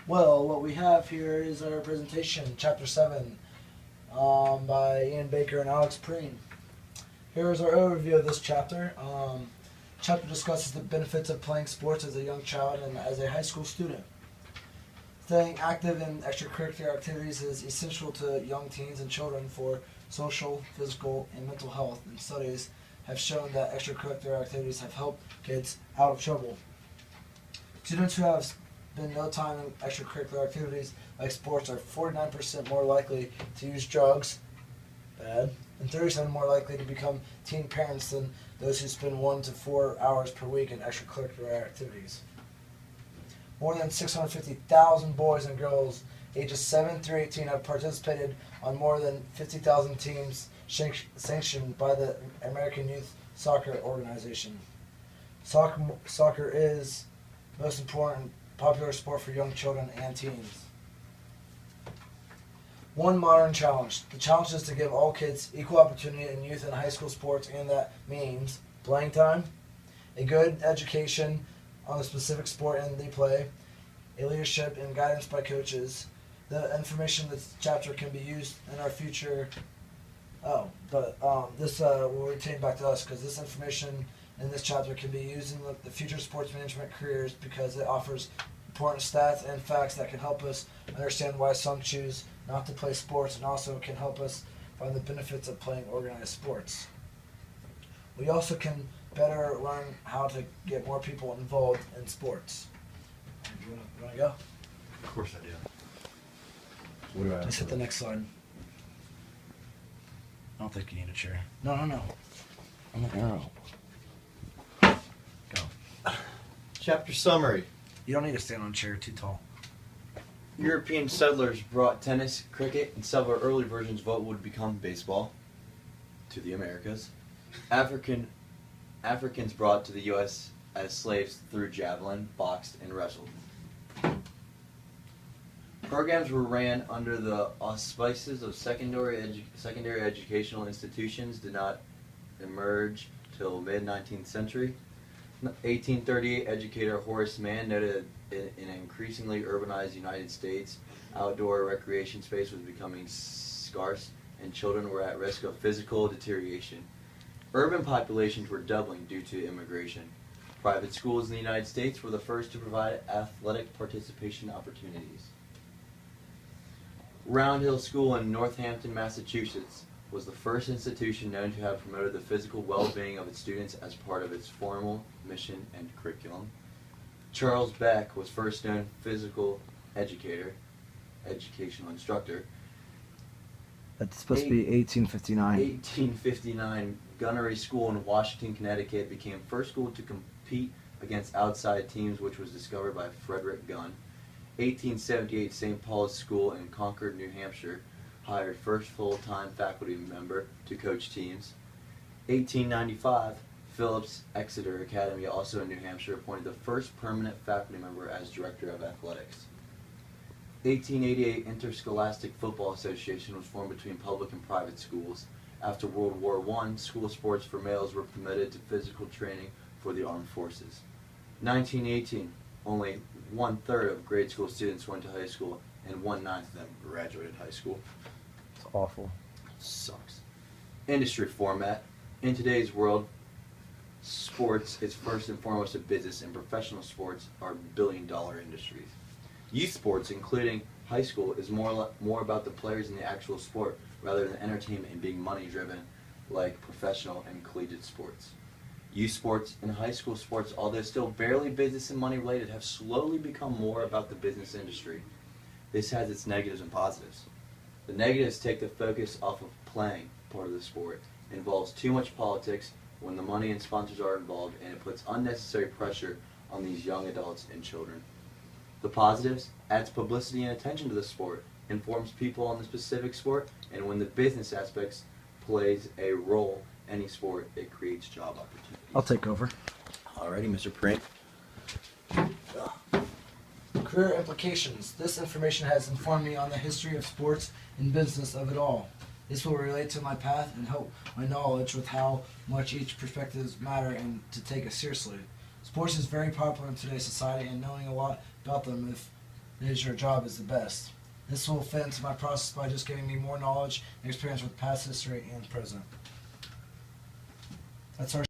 Well, what we have here is our presentation, Chapter 7, by Ian Baker and Alex Preen. Here is our overview of this chapter. Chapter discusses the benefits of playing sports as a young child and as a high school student. Staying active in extracurricular activities is essential to young teens and children for social, physical, and mental health, and studies have shown that extracurricular activities have helped kids out of trouble. Students who have spent no time in extracurricular activities like sports are 49% more likely to use drugs, bad, and 37% more likely to become teen parents than those who spend 1 to 4 hours per week in extracurricular activities. More than 650,000 boys and girls ages 7 through 18 have participated on more than 50,000 teams sanctioned by the American Youth Soccer Organization. Soccer is the most important popular sport for young children and teens. One modern challenge. The challenge is to give all kids equal opportunity in youth and high school sports, and that means playing time, a good education on the specific sport and they play, a leadership and guidance by coaches. The information in this chapter can be used in our future. This will retain back to us because this information in this chapter can be used in the future sports management careers because it offers important stats and facts that can help us understand why some choose not to play sports, and also can help us find the benefits of playing organized sports. We also can better learn how to get more people involved in sports. You want to go? Of course I do. What do I Just hit the next slide. I don't think you need a chair. No. I'm an arrow. Go. Chapter summary. You don't need to stand on a chair, too tall. European settlers brought tennis, cricket, and several early versions of what would become baseball to the Americas. Africans brought to the U.S. as slaves through javelin, boxed, and wrestled. Programs were ran under the auspices of secondary educational institutions, did not emerge till mid-19th century. 1838, educator Horace Mann noted in an increasingly urbanized United States, outdoor recreation space was becoming scarce and children were at risk of physical deterioration. Urban populations were doubling due to immigration. Private schools in the United States were the first to provide athletic participation opportunities. Round Hill School in Northampton, Massachusetts was the first institution known to have promoted the physical well-being of its students as part of its formal mission and curriculum. Charles Beck was first known physical educational instructor. That's supposed to be 1859. 1859, Gunnery School in Washington, Connecticut became first school to compete against outside teams, which was discovered by Frederick Gunn. 1878, St. Paul's School in Concord, New Hampshire, hired first full-time faculty member to coach teams. 1895, Phillips Exeter Academy, also in New Hampshire, appointed the first permanent faculty member as director of athletics. 1888, Interscholastic Football Association was formed between public and private schools. After World War I, school sports for males were permitted to physical training for the armed forces. 1918, only 1/3 of grade school students went to high school, and 1/9 of them graduated high school. It's awful. Sucks. Industry format. In today's world, sports is first and foremost a business, and professional sports are billion-dollar industries. Youth sports, including high school, is more about the players in the actual sport rather than entertainment and being money-driven like professional and collegiate sports. Youth sports and high school sports, although still barely business and money related, have slowly become more about the business industry. This has its negatives and positives. The negatives take the focus off of playing part of the sport. It involves too much politics when the money and sponsors are involved, and it puts unnecessary pressure on these young adults and children. The positives adds publicity and attention to the sport, informs people on the specific sport, and when the business aspects plays a role in any sport, it creates job opportunities. I'll take over. Alrighty, Mr. Prink. Career implications. This information has informed me on the history of sports and business of it all. This will relate to my path and help my knowledge with how much each perspectives matter and to take it seriously. Sports is very popular in today's society, and knowing a lot about them is your job is the best. This will fit into my process by just giving me more knowledge and experience with past history and present. That's our